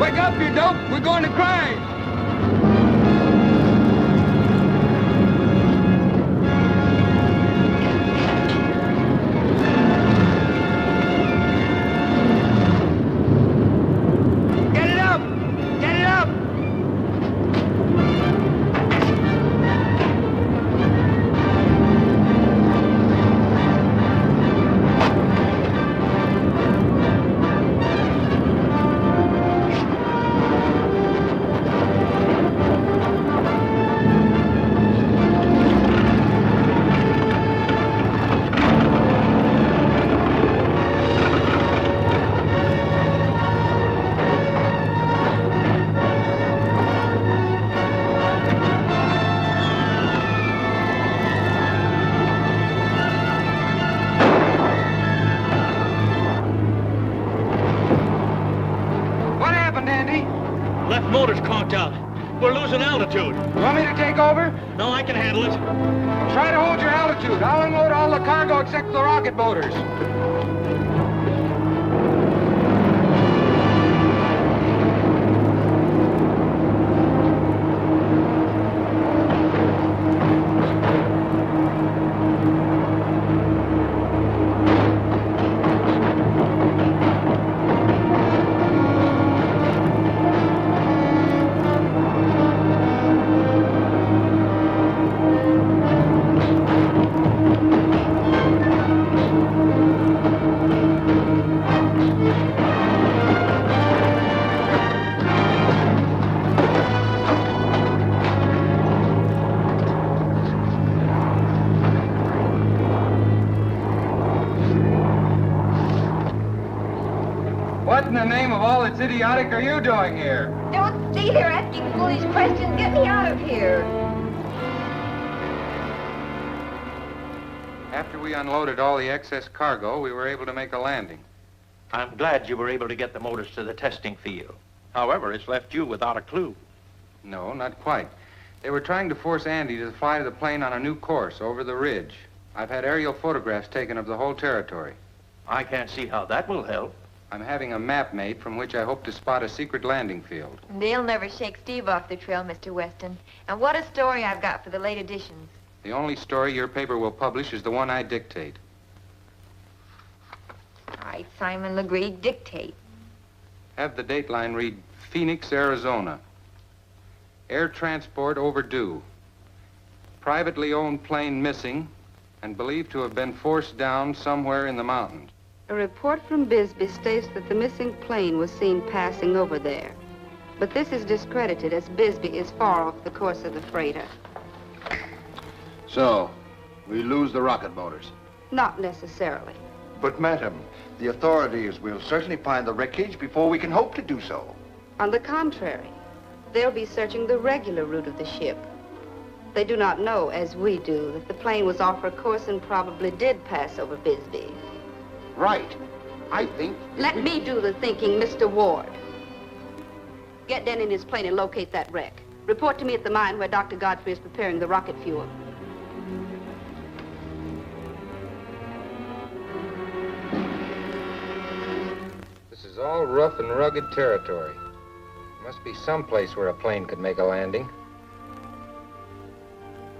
Wake up, you dope! We're going to crash! Get it up! Get it up! Left motor's conked out. We're losing altitude. You want me to take over? No, I can handle it. Try to hold your altitude. I'll unload all the cargo except the rocket motors. What in the name of all that's idiotic are you doing here? Don't stay there asking foolish questions. Get me out of here. After we unloaded all the excess cargo, we were able to make a landing. I'm glad you were able to get the motors to the testing field. However, it's left you without a clue. No, not quite. They were trying to force Andy to fly the plane on a new course over the ridge. I've had aerial photographs taken of the whole territory. I can't see how that will help. I'm having a map made from which I hope to spot a secret landing field. They'll never shake Steve off the trail, Mr. Weston. And what a story I've got for the late editions. The only story your paper will publish is the one I dictate. All right, Simon Legree, dictate. Have the dateline read Phoenix, Arizona. Air transport overdue. Privately owned plane missing and believed to have been forced down somewhere in the mountains. A report from Bisbee states that the missing plane was seen passing over there. But this is discredited as Bisbee is far off the course of the freighter. So, we lose the rocket motors. Not necessarily. But, madam, the authorities will certainly find the wreckage before we can hope to do so. On the contrary, they'll be searching the regular route of the ship. They do not know, as we do, that the plane was off her course and probably did pass over Bisbee. Right. I think... Let me do the thinking, Mr. Ward. Get Denny in his plane and locate that wreck. Report to me at the mine where Dr. Godfrey is preparing the rocket fuel. This is all rough and rugged territory. Must be some place where a plane could make a landing.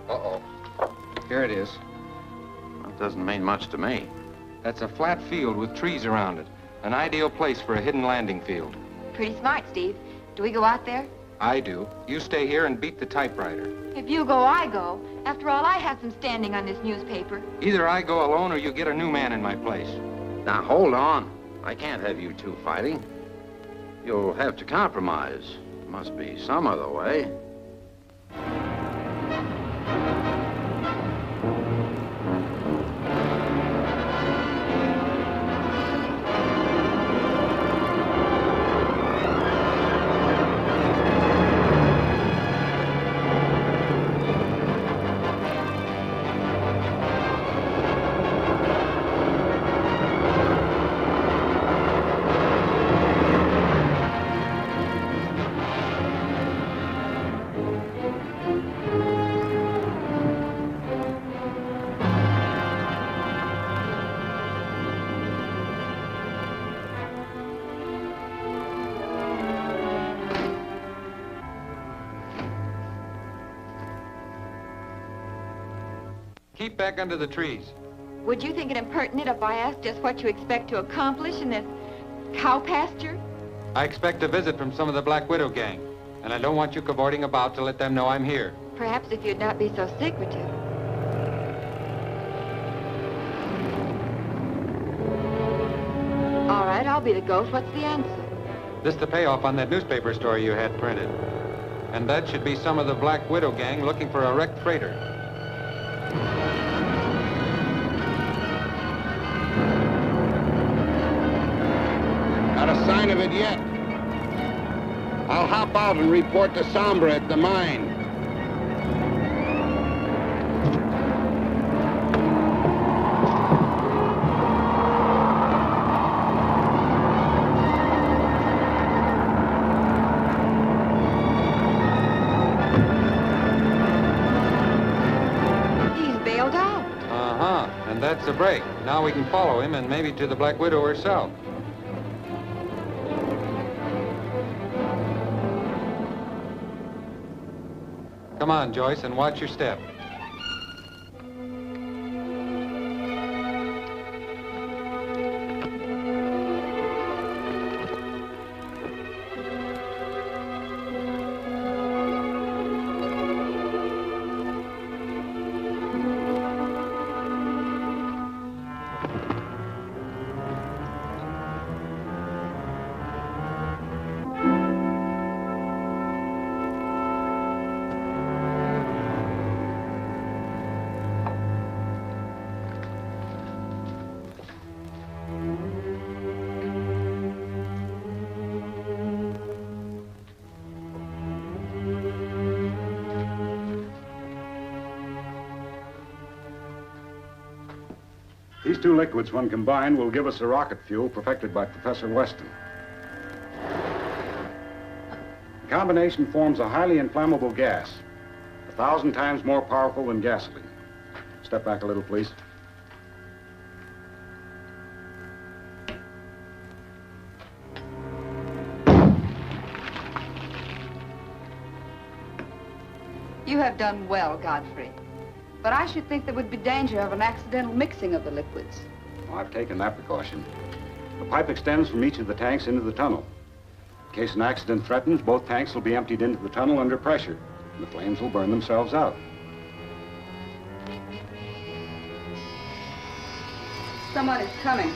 Uh-oh. Here it is. That doesn't mean much to me. That's a flat field with trees around it. An ideal place for a hidden landing field. Pretty smart, Steve. Do we go out there? I do. You stay here and beat the typewriter. If you go, I go. After all, I have some standing on this newspaper. Either I go alone or you get a new man in my place. Now, hold on. I can't have you two fighting. You'll have to compromise. Must be some other way. Keep back under the trees. Would you think it impertinent if I asked just what you expect to accomplish in this cow pasture? I expect a visit from some of the Black Widow gang, and I don't want you cavorting about to let them know I'm here. Perhaps if you'd not be so secretive. All right, I'll be the ghost. What's the answer? This is the payoff on that newspaper story you had printed. And that should be some of the Black Widow gang looking for a wrecked freighter. Not a sign of it yet. I'll hop out and report to Sombra at the mine. And that's a break. Now we can follow him and maybe to the Black Widow herself. Come on, Joyce, and watch your step. These two liquids, when combined, will give us a rocket fuel perfected by Professor Weston. The combination forms a highly inflammable gas, 1,000 times more powerful than gasoline. Step back a little, please. You have done well, Godfrey. But I should think there would be danger of an accidental mixing of the liquids. Well, I've taken that precaution. The pipe extends from each of the tanks into the tunnel. In case an accident threatens, both tanks will be emptied into the tunnel under pressure, and the flames will burn themselves out. Someone is coming.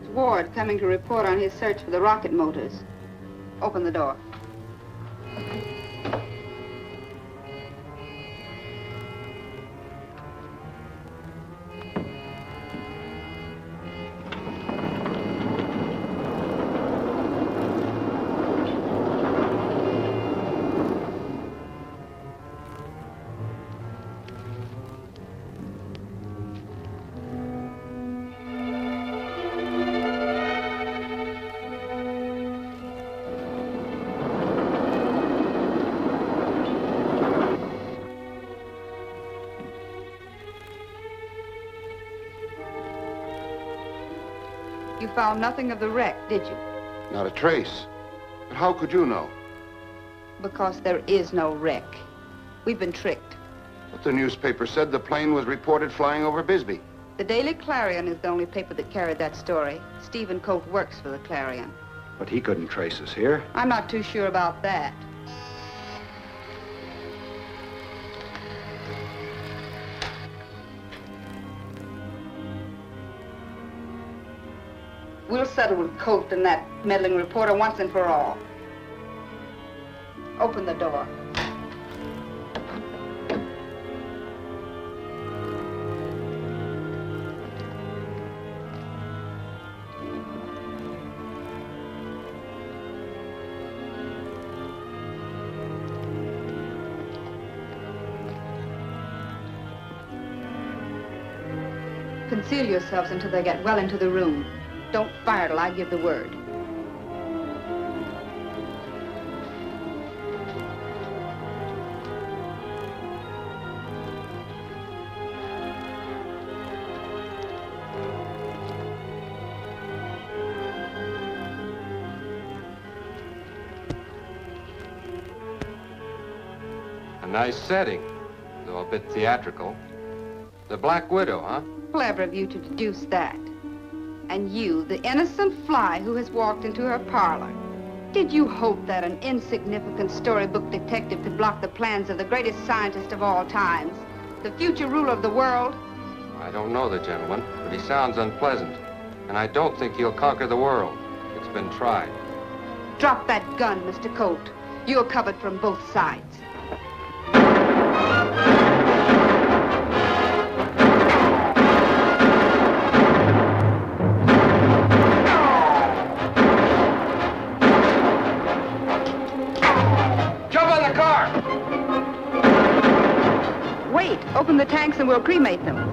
It's Ward coming to report on his search for the rocket motors. Open the door. You found nothing of the wreck, did you? Not a trace. But how could you know? Because there is no wreck. We've been tricked. But the newspaper said the plane was reported flying over Bisbee. The Daily Clarion is the only paper that carried that story. Stephen Colt works for the Clarion. But he couldn't trace us here. I'm not too sure about that. We'll settle with Colt and that meddling reporter once and for all. Open the door. Conceal yourselves until they get well into the room. Don't fire till I give the word. Nice setting, though a bit theatrical. The Black Widow, huh? Clever of you to deduce that. And you, the innocent fly who has walked into her parlor. Did you hope that an insignificant storybook detective could block the plans of the greatest scientist of all times, the future ruler of the world? I don't know the gentleman, but he sounds unpleasant. And I don't think he'll conquer the world. It's been tried. Drop that gun, Mr. Colt. You're covered from both sides. Jump on the car! Wait, open the tanks and we'll cremate them.